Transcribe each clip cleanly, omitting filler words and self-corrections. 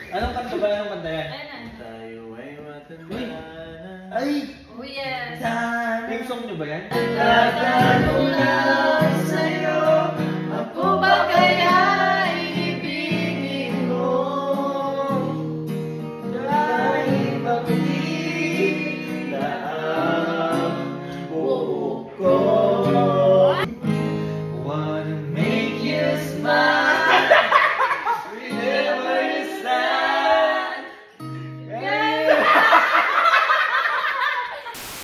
Anong kanta ba? Anong kanta yan? Tayo ay matanda na. Ay! Oh yes! Yung song nyo ba yan? Nagkalunan sa'yo, ako ba kaya ibigin mo? Dahil pagtila ang buhok ko. Wanna Make you smile. Remember you stand.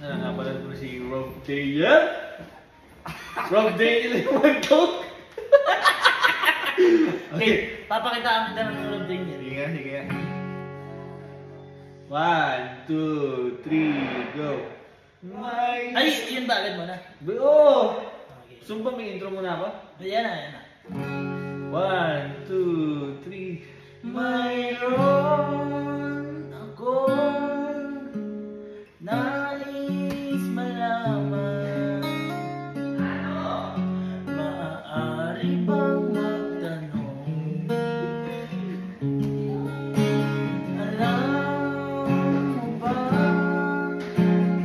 Napalad ko si Rob Dale. Rob Dale yung mag-talk. Okay, papakitaan kita ng Rob Dale. Sige nga, sige nga. 1, 2, 3, go. Ay, yun ba? Agad mo na. Oo! Okay. Sumpa, may intro muna ako. Ayan na, ayan na. 1, 2, 3. Mayroon akong nais malaman. Ano? Maaari bang magtanong? Alam mo ba,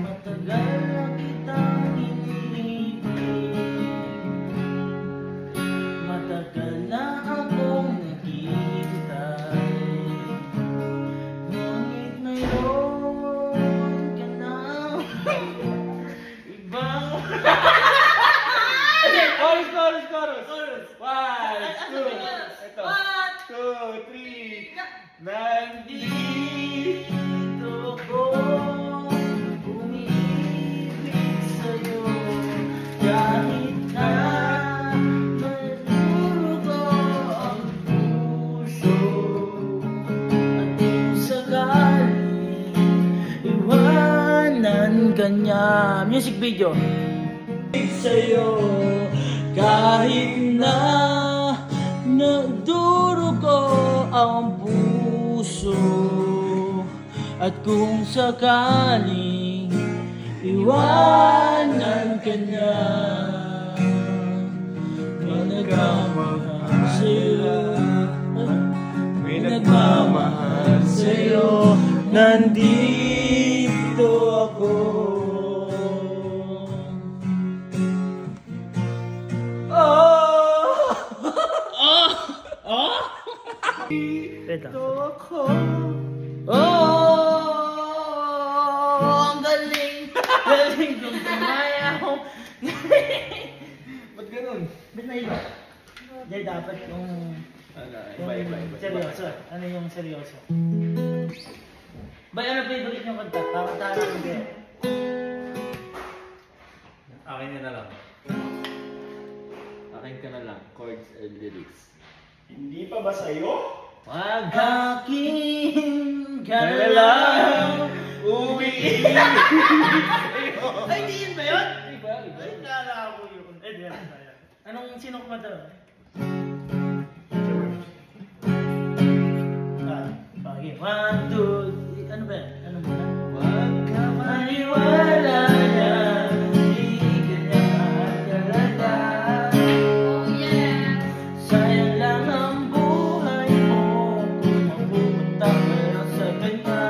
matagal na kitang iniibig. Matagal na akong naghihintay. Ngunit mayroon ka na ibang... Chorus, chorus, chorus! 1, 2, ito. 2, 3. Nandito ko umibig sa'yo kahit na maluto ang puso. At kung sakaling iwanan ka niya. Music video. Sa'yo kahit na nagdurugo ang puso. At kung sakaling iwanan ka niya, may nagmamahal sa'yo. May nagmamahal sa'yo. Nandito ako. Ito ako. Ang galing! Galing kong tumayaw! Ba't ganun? Ba't na iba? Dahil dapat yung... Iba. Seryoso. Ano yung seryoso? Bay, ano favorite yung kanta? Kakantahan ng gaya. Akin na lang. Akin ka na lang. Chords and lyrics. Hindi pa ba sa'yo? Wag aking ka na lang uwi. Ay, di yun ba yun? Iba. Ay, kala ko yun. Eh, di yan. Anong sino kumanta? Okay, 1, 2, ano ba yan? Ano muna? Wag ka Maniwala na hindi ka na talaga. Oh yes! Sayang lang ang buhay mo kung mapupunta ka lang sa kanya.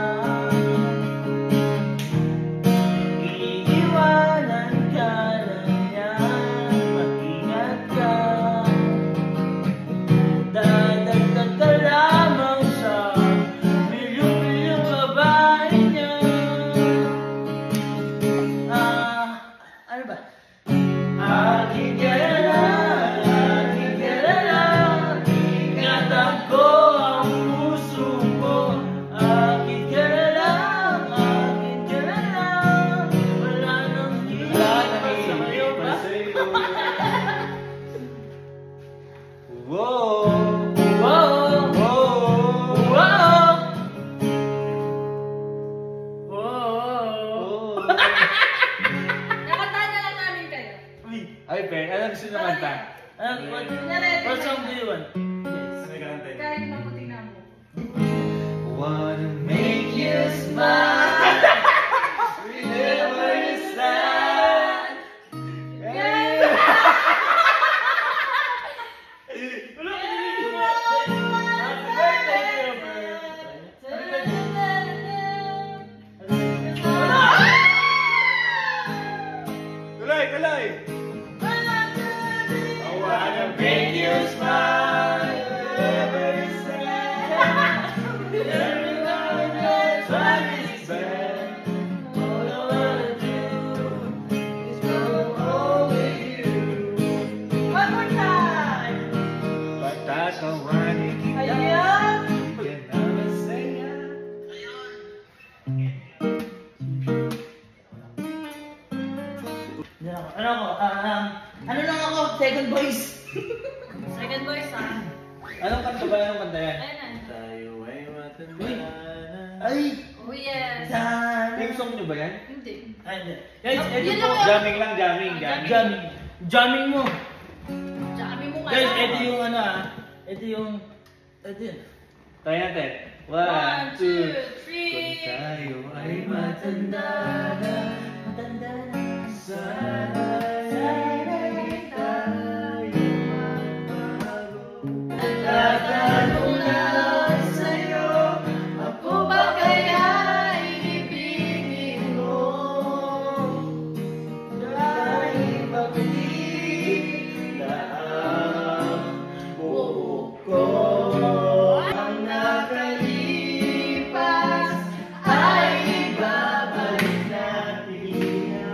Iiwanan ka lang niya, mag-ingat ka. Dadagdag ka lamang sa milyong-milyong babae niya. Ano ba? Aking kilala, ingatan ko ang puso mo. Aking kilala, wala nang iipas sa'yo ba? Wow! Wow! Wow! Wow! Wow! Nakantahan na lang namin kayo. Uy! Ay, Ben, alam gusto naman ta. What song do you want? Yes. Kahit mabuti na mo. Wanna Make you smile. Remember you stand. Happy birthday, ako, ano lang ako, second voice. Second voice ah. Anong kanta ba? Anong kanta yan? Ayun na. Tayo ay matanda Uy. na. Ay, Oh yes. sana. Theme song nyo ba yan? Hindi. Ay, hindi. Guys, Ah, ito yun po. lang yun. Jamming lang, jamming, jamming. Jamming. Jamming mo. Dami mo nga Guys, lang. ito yung ano ito yung, ito yun. Tayo natin. 1, 2, two, Kung three. tayo ay Ay matanda na, matanda na, sana